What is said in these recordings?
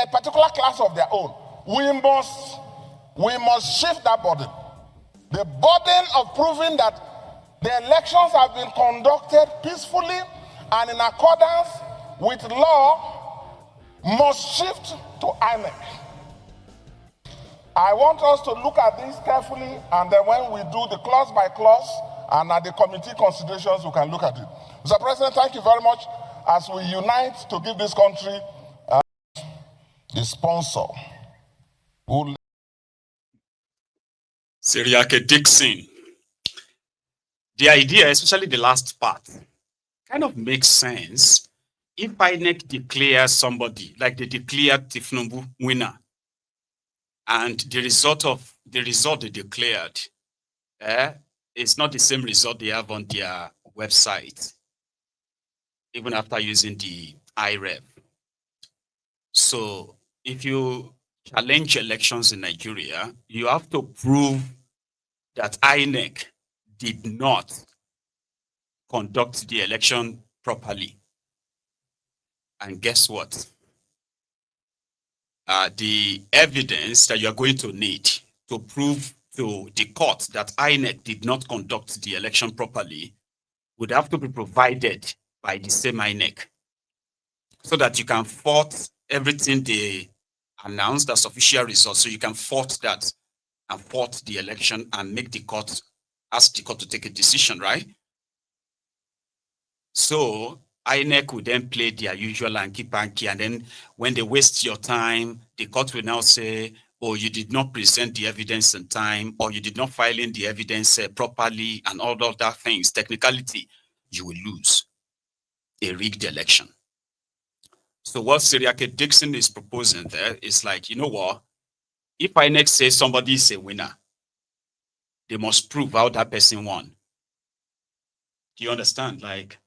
a particular class of their own. We must shift that burden. The burden of proving that the elections have been conducted peacefully and in accordance with law must shift to INEC. I want us to look at this carefully, and then when we do the clause by clause and at the committee considerations, we can look at it. Mr. President, thank you very much as we unite to give this country the sponsor. Seriake Dixon. The idea, especially the last part, kind of makes sense if INEC declares somebody, like they declared Tinubu winner, and the result they declared it's not the same result they have on their website, even after using the IREV. So if you challenge elections in Nigeria, you have to prove that INEC did not conduct the election properly. And guess what? The evidence that you're going to need to prove to the court that INEC did not conduct the election properly would have to be provided by the same INEC, so that you can fault everything they announced as official results. So you can fault that and fault the election and make the court, ask the court to take a decision, right? So INEC will then play their usual hanky-panky, and then when they waste your time, the court will now say, oh, you did not present the evidence in time, or you did not file in the evidence properly, and all of that things, technicality, you will lose a rigged election. So what Seriake Dixon is proposing there is like, you know what? If INEC says somebody is a winner, they must prove how that person won. Do you understand? Like,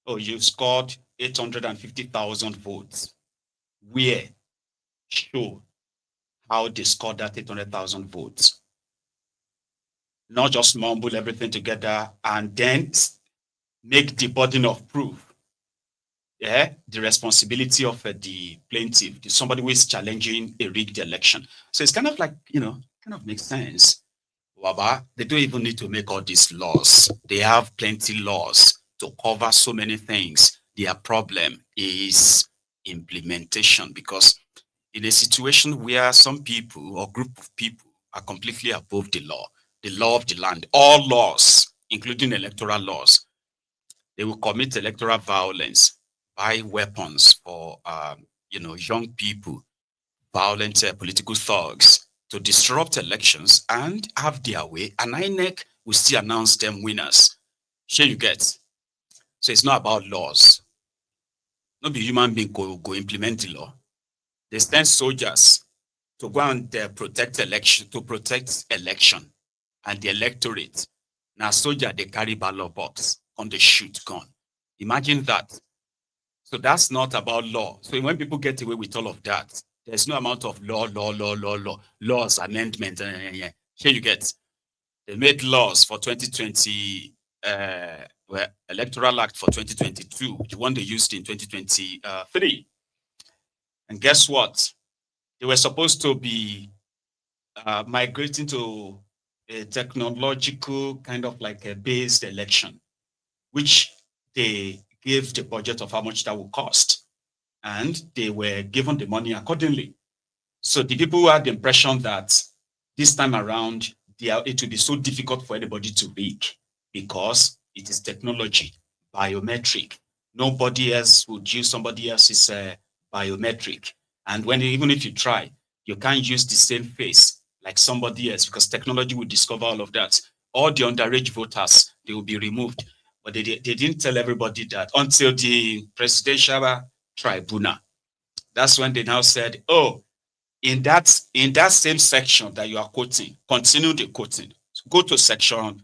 oh, you scored 850,000 votes. Where? Show how they scored that 800,000 votes. Not just mumble everything together and then make the burden of proof. Yeah, the responsibility of the plaintiff, somebody who is challenging a rigged election. So it's kind of like, you know, kind of makes sense. Waba, they don't even need to make all these laws. They have plenty laws to cover so many things. Their problem is implementation, because in a situation where some people or group of people are completely above the law of the land, all laws, including electoral laws, they will commit electoral violence, buy weapons for young people, violent political thugs, to disrupt elections and have their way, and INEC will still announce them winners. Sure you get. So it's not about laws. Not be human being go implement the law. They send soldiers to go and protect election, and the electorate. Now soldier, they carry ballot box on the shoot gun. Imagine that. So that's not about law. So when people get away with all of that, there's no amount of laws, amendment. Here you get. They made laws for 2020, Electoral Act for 2022, the one they used in 2023. And guess what? They were supposed to be migrating to a technological kind of like a based election, which they gave the budget of how much that would cost, and they were given the money accordingly. So the people who had the impression that this time around it will be so difficult for anybody to rig because it is technology, biometric. Nobody else would use somebody else's biometric. And even if you try, you can't use the same face like somebody else, because technology will discover all of that. All the underage voters, they will be removed. But they didn't tell everybody that until the presidential tribunal. That's when they now said, oh, in that same section that you are quoting, continue the quoting. So go to section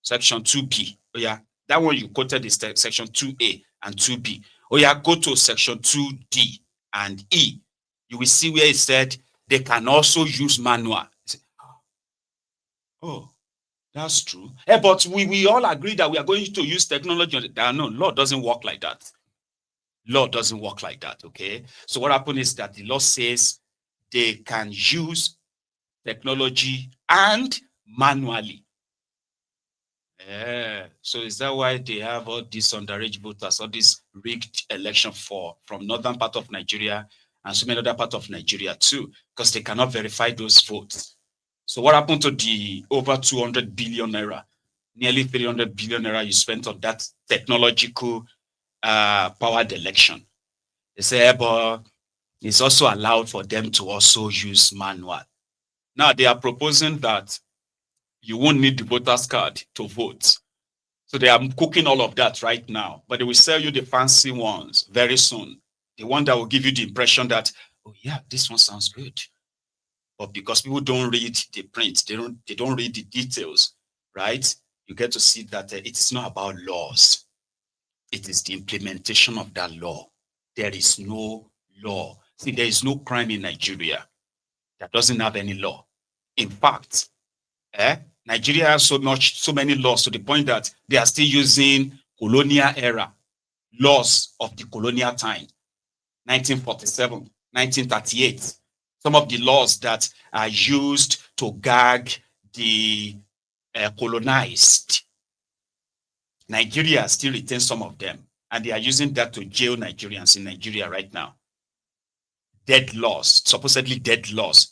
2B. Oh yeah, that one you quoted is section 2A and 2B. Oh yeah, go to section 2D and E. You will see where it said they can also use manual. Oh, that's true. But we all agree that we are going to use technology. No, law doesn't work like that. Law doesn't work like that, okay? So what happened is that the law says they can use technology and manually. So is that why they have all these underage voters, all this rigged election from northern part of Nigeria and so many other parts of Nigeria too, because they cannot verify those votes. So what happened to the over 200 billion naira, nearly 300 billion naira you spent on that technological powered election? They say, but it's also allowed for them to also use manual. Now they are proposing that you won't need the voter's card to vote. So they are cooking all of that right now, but they will sell you the fancy ones very soon. The one that will give you the impression that, oh yeah, this one sounds good. But because people don't read the print, they don't read the details, right? You get to see that it is not about laws. It is the implementation of that law. There is no law. See, there is no crime in Nigeria that doesn't have any law. In fact, Nigeria has so many laws to the point that they are still using colonial era laws of the colonial time, 1947, 1938. Some of the laws that are used to gag the colonized. Nigeria still retains some of them, and they are using that to jail Nigerians in Nigeria right now. Dead laws, supposedly dead laws.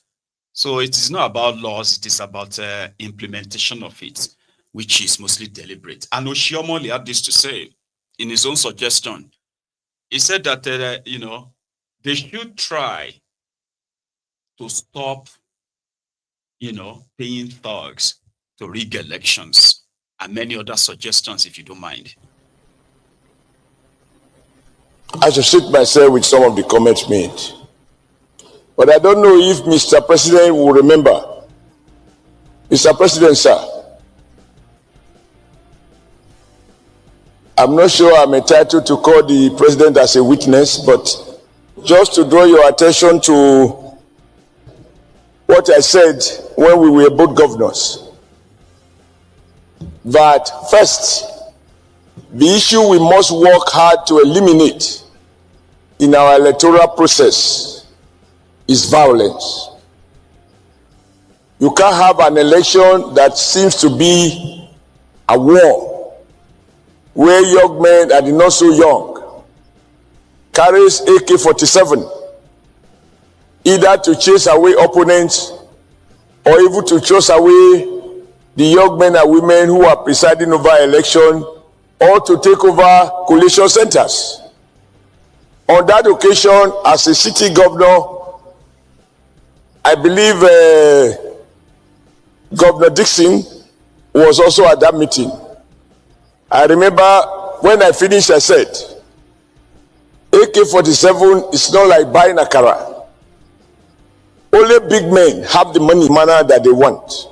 So it is not about laws, it is about implementation of it, which is mostly deliberate. And Oshiomole had this to say in his own suggestion. He said that, they should try to stop, paying thugs to rig elections, and many other suggestions, if you don't mind. I should sit myself with some of the comments made. But I don't know if Mr. President will remember. Mr. President, sir, I'm not sure I'm entitled to call the president as a witness, but just to draw your attention to what I said when we were both governors, that first, the issue we must work hard to eliminate in our electoral process is violence. You can't have an election that seems to be a war, where young men and not so young carries AK-47 either to chase away opponents or even to chase away the young men and women who are presiding over election, or to take over collation centers. On that occasion, as a city governor, I believe Governor Dixon was also at that meeting. I remember when I finished, I said, AK-47 is not like buying a car. Only big men have the money manner that they want.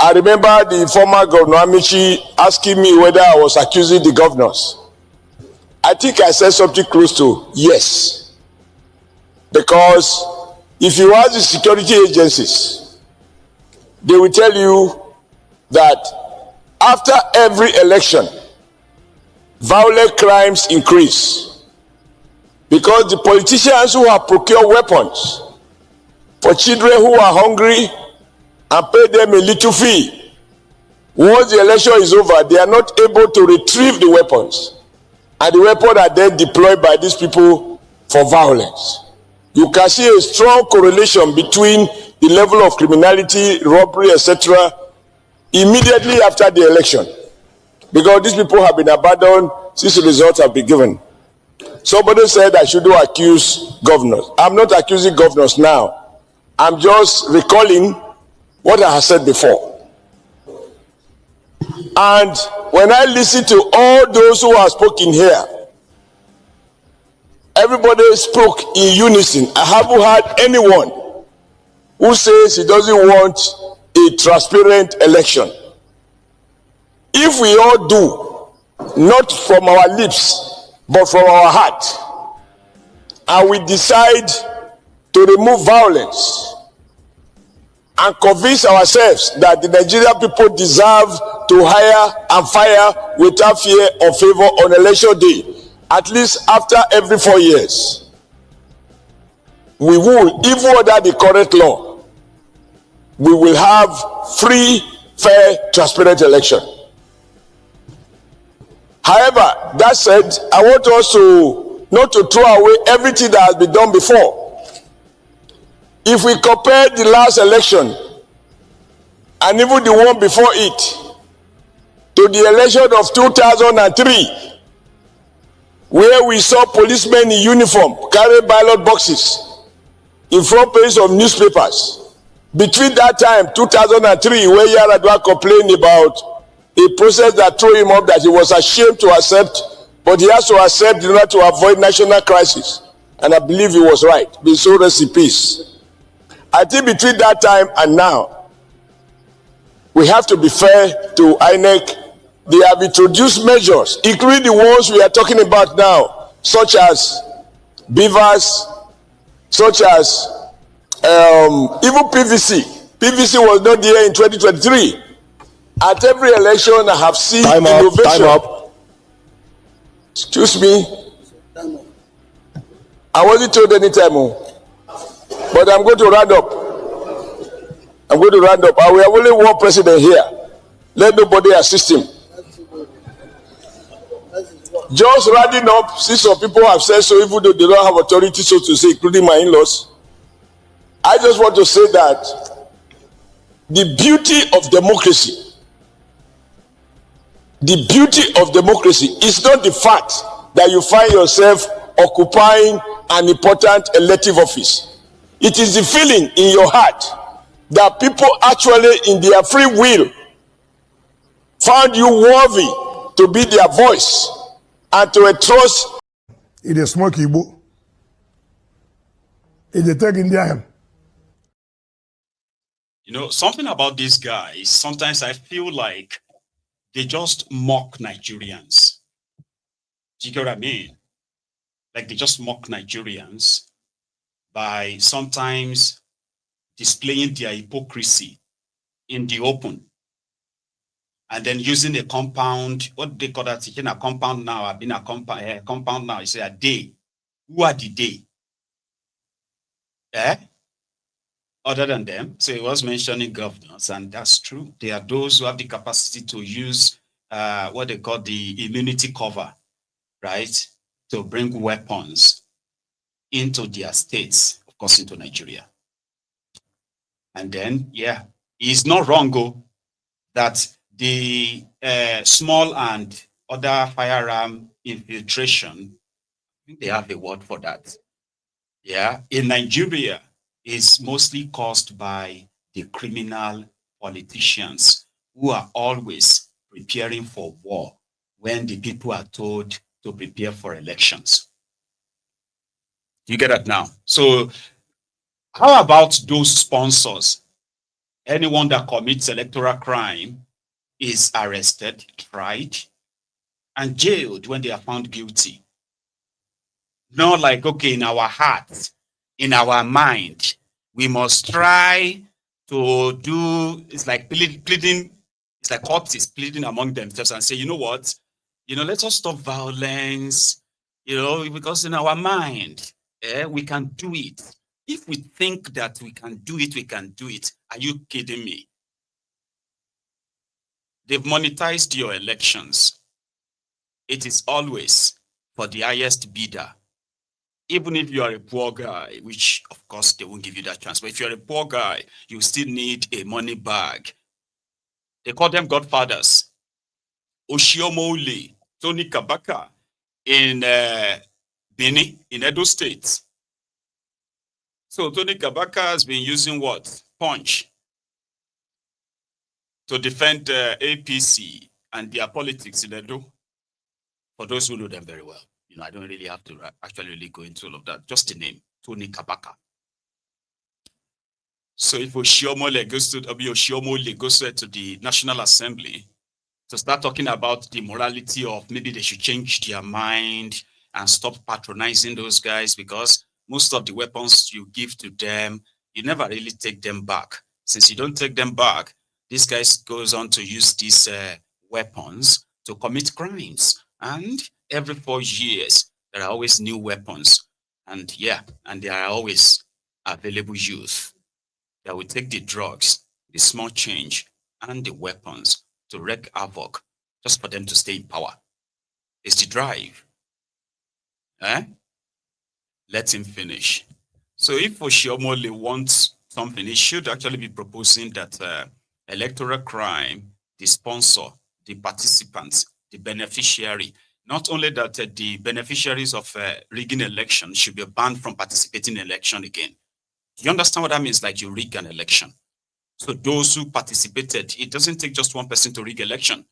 I remember the former Governor Amici asking me whether I was accusing the governors. I think I said something close to yes. Because if you ask the security agencies, they will tell you that after every election, violent crimes increase. Because the politicians who have procured weapons for children who are hungry and pay them a little fee, once the election is over, they are not able to retrieve the weapons. And the weapons are then deployed by these people for violence. You can see a strong correlation between the level of criminality, robbery, etc. immediately after the election. Because these people have been abandoned since the results have been given. Somebody said I shouldn't accuse governors. I'm not accusing governors now. I'm just recalling what I have said before. And when I listen to all those who have spoken here, everybody spoke in unison. I haven't heard anyone who says he doesn't want a transparent election. If we all do, not from our lips, but from our heart, and we decide to remove violence and convince ourselves that the Nigerian people deserve to hire and fire without fear or favor on election day, at least after every 4 years, we will, even under the current law, we will have free, fair, transparent election. However, that said, I want us to not to throw away everything that has been done before. If we compare the last election and even the one before it to the election of 2003, where we saw policemen in uniform carry ballot boxes in front pages of newspapers. Between that time, 2003, where Yaradua complained about a process that threw him up that he was ashamed to accept, but he has to accept in order to avoid national crisis. And I believe he was right. Be so rest in peace. I think between that time and now, we have to be fair to INEC. They have introduced measures, including the ones we are talking about now, such as beavers, such as even PVC. PVC was not there in 2023. At every election, I have seen innovation. Time up. Excuse me. I wasn't told any time, but I'm going to round up. I'm going to round up. We have only one president here. Let nobody assist him. Just rounding up, since some people have said so, even though they don't have authority, so to say, including my in-laws, I just want to say that the beauty of democracy, is not the fact that you find yourself occupying an important elective office. It is the feeling in your heart that people actually, in their free will, found you worthy to be their voice and to entrust. It is smoke Igbo. It is taking them. You know, something about these guys, sometimes I feel like they just mock Nigerians. Do you get what I mean? Like they just mock Nigerians by sometimes displaying their hypocrisy in the open. And then using a compound, what they call that? Taking a compound now, I've been a compound now. You say a day. Who are the they? Other than them. So he was mentioning governors, and that's true. They are those who have the capacity to use what they call the immunity cover, right? To bring weapons into their states, of course, into Nigeria. And then, yeah, it's not wrong, that the small and other firearm infiltration, I think they have a word for that. Yeah, in Nigeria, is mostly caused by the criminal politicians who are always preparing for war when the people are told to prepare for elections. You get that now? So how about those sponsors? Anyone that commits electoral crime is arrested, tried, and jailed when they are found guilty. Not like, okay, in our heart, in our mind, we must try to do, it's like pleading, it's like courts pleading among themselves and say, you know what, let us stop violence, because in our mind, we can do it. If we think that we can do it, we can do it. Are you kidding me? They've monetized your elections. It is always for the highest bidder. Even if you are a poor guy, which of course they won't give you that chance, but if you're a poor guy, you still need a money bag. They call them godfathers. Oshiomole, Tony Kabaka in Benin, in Edo State. So Tony Kabaka has been using what? Punch to defend APC and their politics in Edo. For those who know them very well. I don't really have to actually really go into all of that. Just the name, Tony Kabaka. So if Oshiomole goes to the National Assembly to start talking about the morality of maybe they should change their mind and stop patronizing those guys, because most of the weapons you give to them, you never really take them back. Since you don't take them back, this guy goes on to use these weapons to commit crimes. And every 4 years, there are always new weapons. And there are always available youth that will take the drugs, the small change, and the weapons to wreak havoc just for them to stay in power. It's the drive. Let him finish. So if Oshiomole wants something, he should actually be proposing that electoral crime, the sponsor, the participants, the beneficiary, not only that the beneficiaries of rigging election should be banned from participating in election again. You understand what that means? Like you rig an election. So those who participated, it doesn't take just one person to rig election.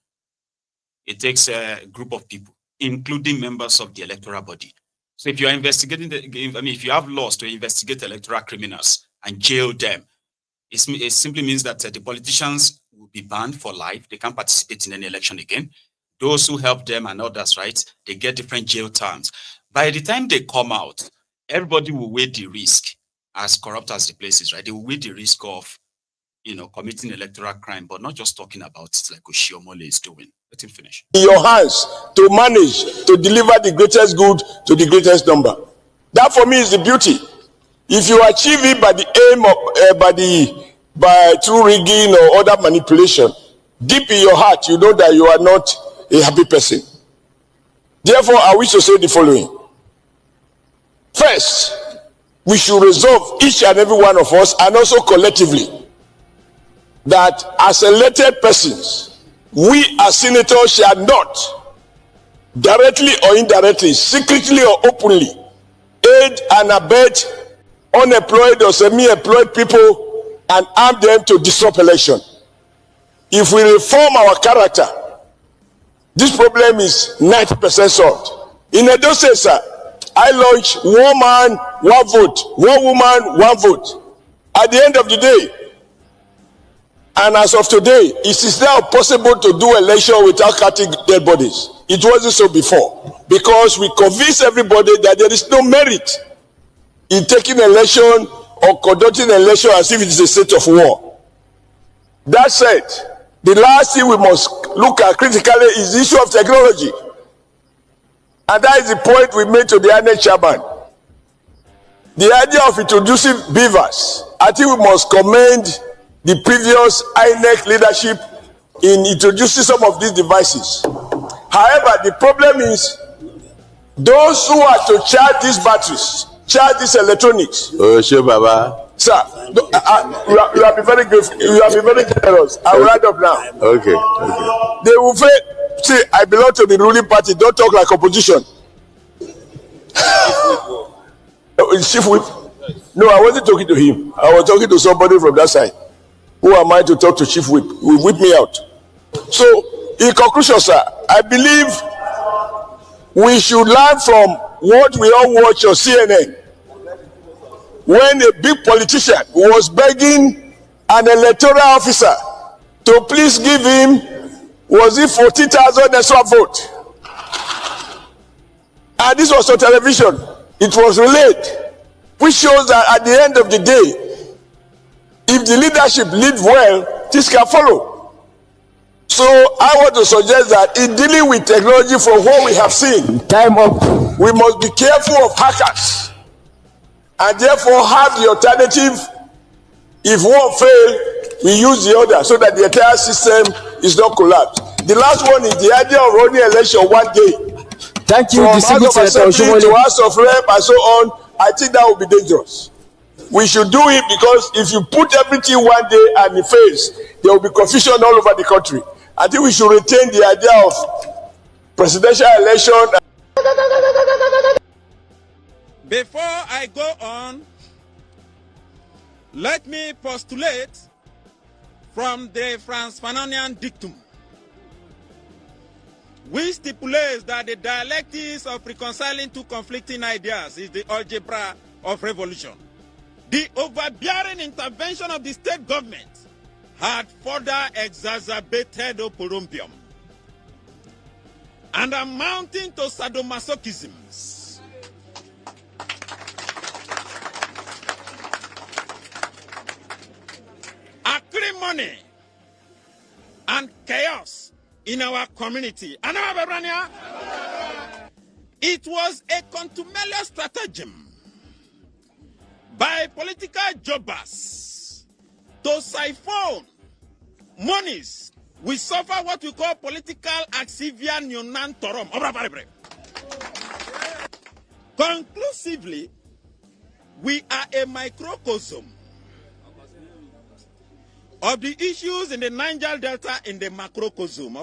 It takes a group of people, including members of the electoral body. So if you are investigating, if you have laws to investigate electoral criminals and jail them, it simply means that the politicians will be banned for life. They can't participate in any election again. Those who help them and others, right, they get different jail terms. By the time they come out, everybody will weigh the risk, as corrupt as the place is, right? They will weigh the risk of, committing electoral crime, but not just talking about it like Oshiomole is doing. Let him finish. In your hands to manage, to deliver the greatest good to the greatest number. That for me is the beauty. If you achieve it by the aim of, by through rigging or other manipulation, deep in your heart, you know that you are not a happy person. Therefore, I wish to say the following. First, we should resolve, each and every one of us, and also collectively, that as elected persons, we as senators shall not, directly or indirectly, secretly or openly, aid and abet unemployed or semi-employed people and arm them to disrupt election. If we reform our character, this problem is 90% solved. In Edo State, sir, I launched 1 man, 1 vote, 1 woman, 1 vote. At the end of the day, and as of today, it is now possible to do election without cutting dead bodies. It wasn't so before, because we convinced everybody that there is no merit in taking election or conducting election as if it is a state of war. That said, the last thing we must look at critically is the issue of technology. And that is the point we made to the INEC chairman. The idea of introducing beavers, I think we must commend the previous INEC leadership in introducing some of these devices. However, the problem is those who are to charge these batteries, charge these electronics. Oh, sure, Baba. Sir, you have been very grateful. You have been very generous. I will round up now. Okay. They will say, see, I belong to the ruling party. Don't talk like opposition. Chief Whip? No, I wasn't talking to him. I was talking to somebody from that side. Who am I to talk to Chief Whip? He will whip me out. So, in conclusion, sir, I believe we should learn from what we all watch on CNN. When a big politician was begging an electoral officer to please give him, was it 40,000 extra vote? And this was on television. It was relayed, which shows that at the end of the day, if the leadership leads well, this can follow. So I want to suggest that in dealing with technology from what we have seen, Time up. we must be careful of hackers and therefore have the alternative. If one fails, we use the other so that the entire system is not collapsed. The last one is the idea of running election one day. Thank you, From distinguished House of Senator Assembly to Oshiomole. House of Rep and so on. I think that would be dangerous. We should do it because if you put everything one day and it fails, there will be confusion all over the country. I think we should retain the idea of presidential election. Before I go on, let me postulate from the Franz Fanonian dictum, which stipulates that the dialectics of reconciling two conflicting ideas is the algebra of revolution. The overbearing intervention of the state government had further exacerbated oporompium and amounting to sadomasochisms. Acrimony and chaos in our community. It was a contumelious stratagem by political jobbers to siphon monies. We suffer what we call political axivian yunan torom. Conclusively, we are a microcosm of the issues in the Niger Delta in the macrocosm.